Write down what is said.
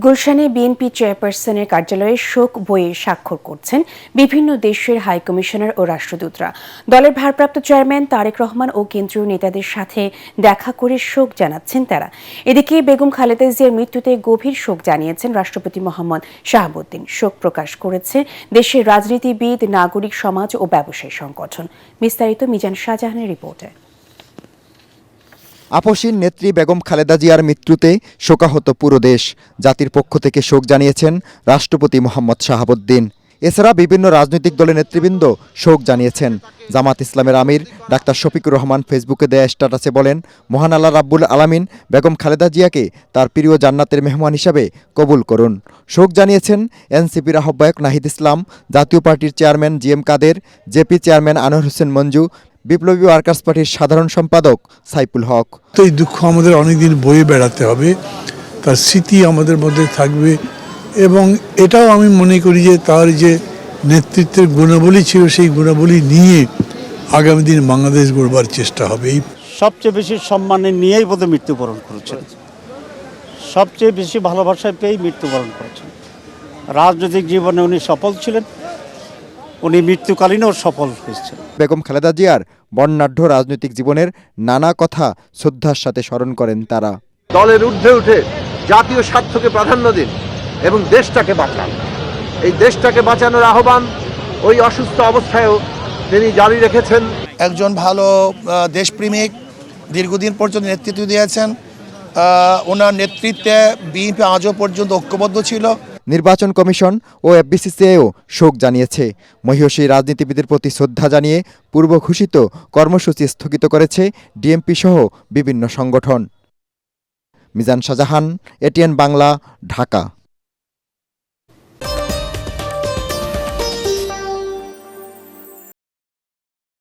গুলশানে বিএনপি চেয়ারপারসনের কার্যালয়ে শোক বইয়ে স্বাক্ষর করছেন বিভিন্ন দেশের হাইকমিশনার ও রাষ্ট্রদূতরা। দলের ভারপ্রাপ্ত চেয়ারম্যান তারেক রহমান ও কেন্দ্রীয় নেতাদের সাথে দেখা করে শোক জানাচ্ছেন তারা। এদিকে বেগম খালেদা জিয়ার মৃত্যুতে গভীর শোক জানিয়েছেন রাষ্ট্রপতি মোহাম্মদ শাহাবুদ্দিন। শোক প্রকাশ করেছে দেশের রাজনীতিবিদ, নাগরিক সমাজ ও ব্যবসায়ী সংগঠন। বিস্তারিত মিজান শাহজাহানের রিপোর্টে। আপসীন নেত্রী বেগম খালেদা জিয়ার মৃত্যুতে শোকাহত পুরো দেশ। জাতির পক্ষ থেকে শোক জানিয়েছেন রাষ্ট্রপতি মোহাম্মদ শাহাবুদ্দিন। এছাড়া বিভিন্ন রাজনৈতিক দলের নেতৃবৃন্দ শোক জানিয়েছেন। জামাত ইসলামের আমির ডাক্তার শফিকুর রহমান ফেসবুকে দেয়া স্ট্যাটাসে বলেন, মহান আল্লাহ রাব্বুল আলামিন বেগম খালেদা জিয়াকে তার প্রিয় জান্নাতের মেহমান হিসাবে কবুল করুন। শোক জানিয়েছেন এনসিপির আহ্বায়ক নাহিদ ইসলাম, জাতীয় পার্টির চেয়ারম্যান জিএম কাদের, জেপি চেয়ারম্যান আনোয়ার হোসেন মঞ্জু, বিপ্লবী ওয়ার্কার্স পার্টির সাধারণ সম্পাদক সাইফুল হক। তো এই দুঃখ আমাদের অনেকদিন বয়ে বেড়াতে হবে, তার স্মৃতি আমাদের মধ্যে থাকবে এবং এটাও আমি মনে করি যে তার যে নেতৃত্বের গুণাবলী ছিল সেই গুণাবলী নিয়ে আগামী দিন বাংলাদেশ গড়বার চেষ্টা হবে। সবচেয়ে বেশি সম্মানে নিয়েই বোধহয় মৃত্যুবরণ করেছেন, সবচেয়ে বেশি ভালোবাসায় পেয়েই মৃত্যুবরণ করেছেন। রাজনৈতিক জীবনে উনি সফল ছিলেন, উনি মৃত্যুকালীনও সফল হয়েছেন। বেগম খালেদা জিয়ার বর্ণাঢ্য রাজনৈতিক জীবনের নানা কথা শ্রদ্ধার সাথে স্মরণ করেন তারা। দলের ঊর্ধ্বে উঠে জাতীয় স্বার্থকে প্রাধান্য দিন এবং দেশটাকে বাঁচান। এই দেশটাকে বাঁচানোর আহ্বান ওই অসুস্থ অবস্থায়ও তিনি জারি রেখেছেন। একজন ভালো দেশপ্রেমিক, দীর্ঘদিন পর্যন্ত নেতৃত্ব দিয়েছেন। ওনার নেতৃত্বে বিএনপি আজও পর্যন্ত ঐক্যবদ্ধ ছিল। নির্বাচন কমিশন ও এফবিসিসিআইও শোক জানিয়েছে। মহিষী রাজনীতিবিদের প্রতি শ্রদ্ধা জানিয়ে পূর্ব ঘোষিত কর্মসূচি স্থগিত করেছে ডিএমপি সহ বিভিন্ন সংগঠন। মিজান শাহজাহান, এটিএন বাংলা, ঢাকা।